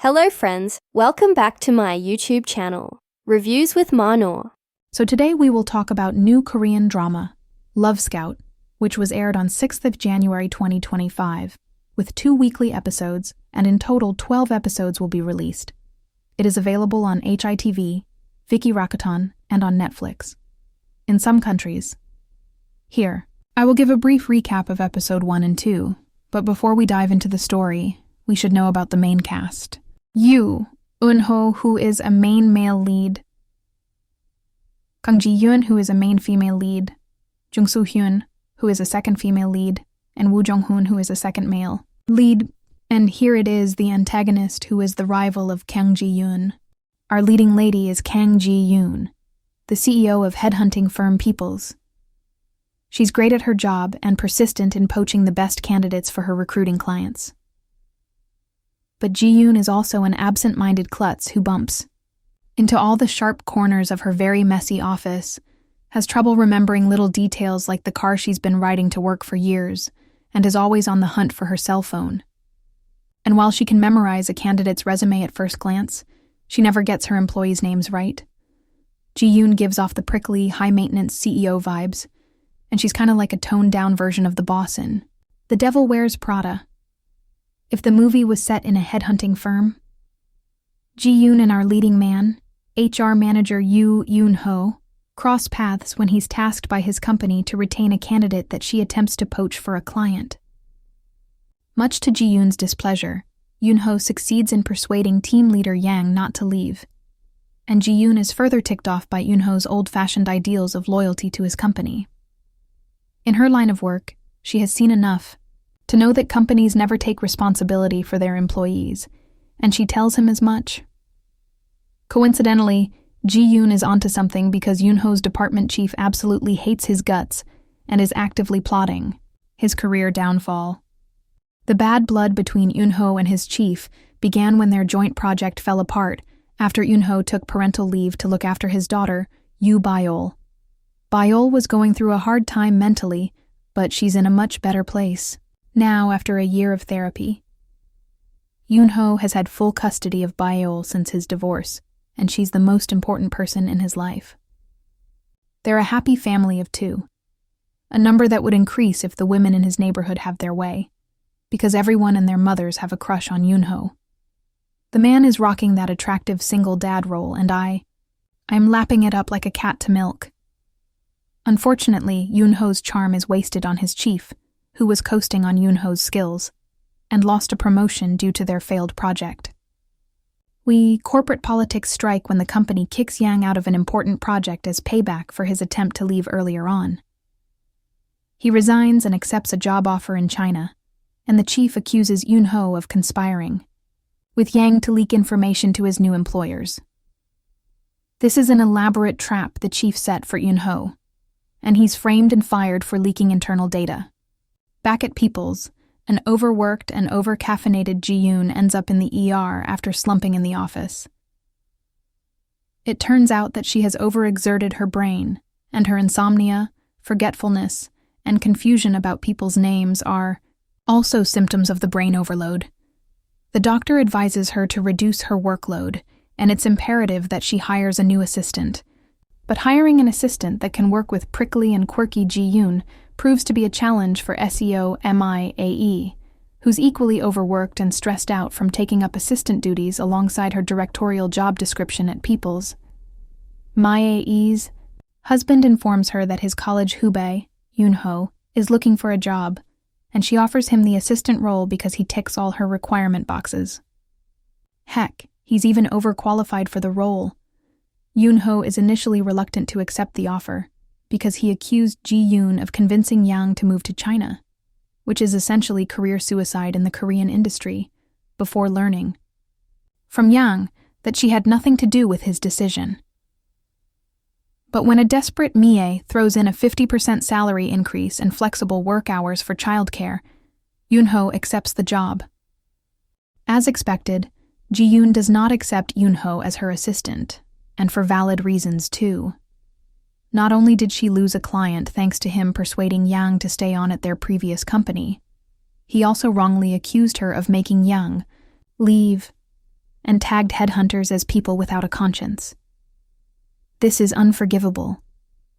Hello friends, welcome back to my YouTube channel, Reviews with Manor. So today we will talk about new Korean drama, Love Scout, which was aired on 6th of January 2025, with 2 weekly episodes, and in total 12 episodes will be released. It is available on HITV, Viki Rakuten, and on Netflix. In some countries. Here, I will give a brief recap of episode 1 and 2, but before we dive into the story, we should know about the main cast. Yoo Eun-ho, who is a main male lead. Kang Ji-yoon, who is a main female lead. Jung Soo-hyun, who is a second female lead. And Woo Jong-hoon, who is a second male lead. And here it is, the antagonist, who is the rival of Kang Ji-yoon. Our leading lady is Kang Ji-yoon, the CEO of headhunting firm Peoples. She's great at her job and persistent in poaching the best candidates for her recruiting clients. But Ji-yoon is also an absent-minded klutz who bumps into all the sharp corners of her very messy office, has trouble remembering little details like the car she's been riding to work for years, and is always on the hunt for her cell phone. And while she can memorize a candidate's resume at first glance, she never gets her employees' names right. Ji-yoon gives off the prickly, high-maintenance CEO vibes, and she's kind of like a toned-down version of the boss in The Devil Wears Prada. If the movie was set in a headhunting firm, Ji-yoon and our leading man, HR manager Yoo Eun-ho, cross paths when he's tasked by his company to retain a candidate that she attempts to poach for a client. Much to Ji-yoon's displeasure, Eun-ho succeeds in persuading team leader Yang not to leave, and Ji-yoon is further ticked off by Eun-ho's old-fashioned ideals of loyalty to his company. In her line of work, she has seen enough to know that companies never take responsibility for their employees, and she tells him as much. Coincidentally, Ji-yoon is onto something because Eun-ho's department chief absolutely hates his guts and is actively plotting his career downfall. The bad blood between Eun-ho and his chief began when their joint project fell apart after Eun-ho took parental leave to look after his daughter, Yoo Byol. Byol was going through a hard time mentally, but she's in a much better place now after a year of therapy. Eun-ho has had full custody of Byol since his divorce, and she's the most important person in his life. They're a happy family of 2, a number that would increase if the women in his neighborhood have their way, because everyone and their mothers have a crush on Eun-ho. The man is rocking that attractive single dad role, and I'm lapping it up like a cat to milk. Unfortunately, Eun-ho's charm is wasted on his chief, who was coasting on Eun-ho's skills, and lost a promotion due to their failed project. Corporate politics strike when the company kicks Yang out of an important project as payback for his attempt to leave earlier on. He resigns and accepts a job offer in China, and the chief accuses Eun-ho of conspiring, with Yang to leak information to his new employers. This is an elaborate trap the chief set for Eun-ho, and he's framed and fired for leaking internal data. Back at Peoples, an overworked and over-caffeinated Ji-yoon ends up in the ER after slumping in the office. It turns out that she has overexerted her brain, and her insomnia, forgetfulness, and confusion about people's names are also symptoms of the brain overload. The doctor advises her to reduce her workload, and it's imperative that she hires a new assistant. But hiring an assistant that can work with prickly and quirky Ji-yoon proves to be a challenge for SEO MIAE, who's equally overworked and stressed out from taking up assistant duties alongside her directorial job description at Peoples. MIAE's husband informs her that his college Hubei, Eun-ho, is looking for a job, and she offers him the assistant role because he ticks all her requirement boxes. Heck, he's even overqualified for the role. Eun-ho is initially reluctant to accept the offer because he accused Ji-yoon of convincing Yang to move to China, which is essentially career suicide in the Korean industry, before learning from Yang that she had nothing to do with his decision. But when a desperate Mie throws in a 50% salary increase and flexible work hours for childcare, Eun-ho accepts the job. As expected, Ji-yoon does not accept Eun-ho as her assistant, and for valid reasons too. Not only did she lose a client thanks to him persuading Yang to stay on at their previous company, he also wrongly accused her of making Yang leave and tagged headhunters as people without a conscience. This is unforgivable,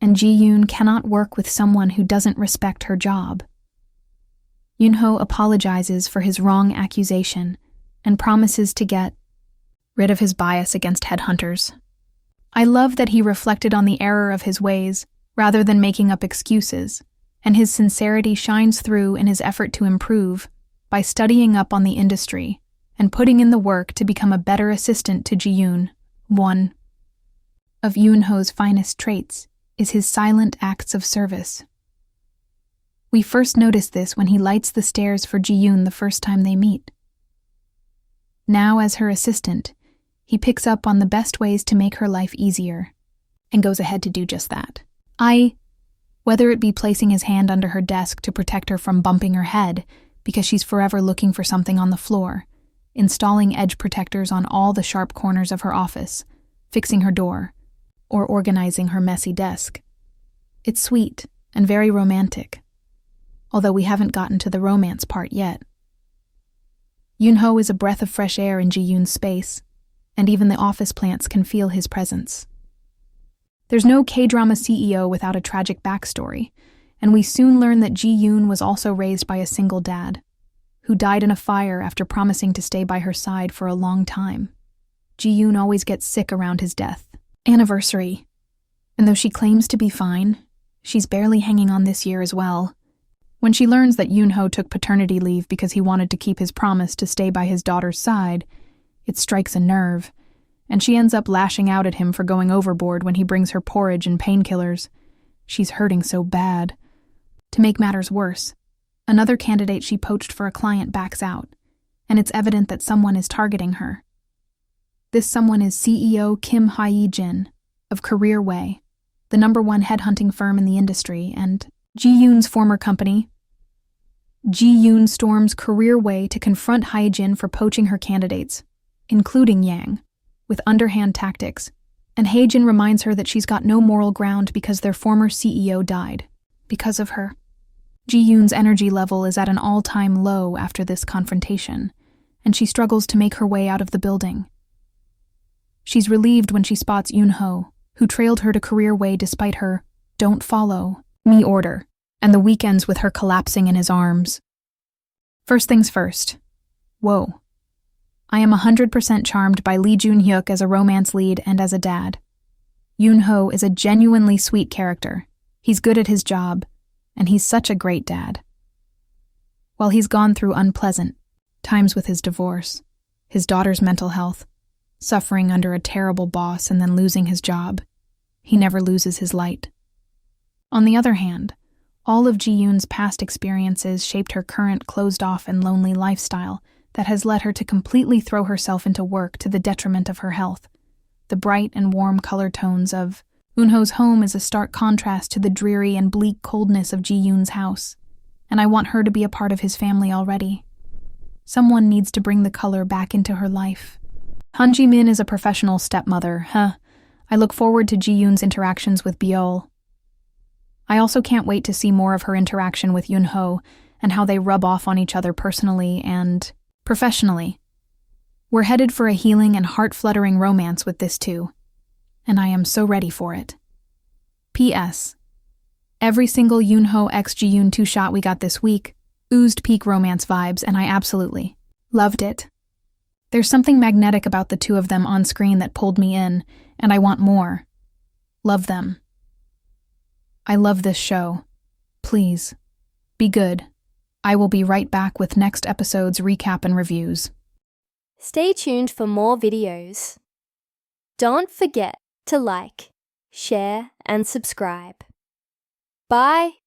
and Ji-yoon cannot work with someone who doesn't respect her job. Yunho apologizes for his wrong accusation and promises to get rid of his bias against headhunters. I love that he reflected on the error of his ways rather than making up excuses, and his sincerity shines through in his effort to improve by studying up on the industry and putting in the work to become a better assistant to Ji-yoon. One of Yunho's finest traits is his silent acts of service. We first notice this when he lights the stairs for Ji-yoon the first time they meet. Now, as her assistant, he picks up on the best ways to make her life easier and goes ahead to do just that. Whether it be placing his hand under her desk to protect her from bumping her head because she's forever looking for something on the floor, installing edge protectors on all the sharp corners of her office, fixing her door, or organizing her messy desk. It's sweet and very romantic, although we haven't gotten to the romance part yet. Yunho is a breath of fresh air in Ji-yoon's space, and even the office plants can feel his presence. There's no K-drama CEO without a tragic backstory, and we soon learn that Ji-yoon was also raised by a single dad, who died in a fire after promising to stay by her side for a long time. Ji-yoon always gets sick around his death anniversary, and though she claims to be fine, she's barely hanging on this year as well. When she learns that Yunho took paternity leave because he wanted to keep his promise to stay by his daughter's side, it strikes a nerve, and she ends up lashing out at him for going overboard when he brings her porridge and painkillers. She's hurting so bad. To make matters worse, another candidate she poached for a client backs out, and it's evident that someone is targeting her. This someone is CEO Kim Hye-jin of Career Way, the #1 headhunting firm in the industry, and Ji-yoon's former company. Ji-yoon storms Career Way to confront Hye-jin for poaching her candidates, including Yang, with underhand tactics, and Hye-jin reminds her that she's got no moral ground because their former CEO died because of her. Ji-yoon's energy level is at an all-time low after this confrontation, and she struggles to make her way out of the building. She's relieved when she spots Yunho, who trailed her to Career Way despite her "don't follow me" order, and the weekends with her collapsing in his arms. First things first. Whoa. I am 100% charmed by Lee Jun-hyuk as a romance lead and as a dad. Yunho is a genuinely sweet character. He's good at his job, and he's such a great dad. While he's gone through unpleasant times with his divorce, his daughter's mental health, suffering under a terrible boss and then losing his job, he never loses his light. On the other hand, all of Ji-yoon's past experiences shaped her current closed-off and lonely lifestyle that has led her to completely throw herself into work to the detriment of her health. The bright and warm color tones of Yunho's home is a stark contrast to the dreary and bleak coldness of Ji-yoon's house, and I want her to be a part of his family already. Someone needs to bring the color back into her life. Han Ji-min is a professional stepmother, I look forward to Ji-yoon's interactions with Byul. I also can't wait to see more of her interaction with Yunho and how they rub off on each other personally and professionally. We're headed for a healing and heart-fluttering romance with this too, and I am so ready for it. P.S. Every single Yunho x Ji-yoon 2-shot we got this week oozed peak romance vibes, and I absolutely loved it. There's something magnetic about the two of them on screen that pulled me in, and I want more. Love them. I love this show. Please, be good. I will be right back with next episode's recap and reviews. Stay tuned for more videos. Don't forget to like, share, and subscribe. Bye!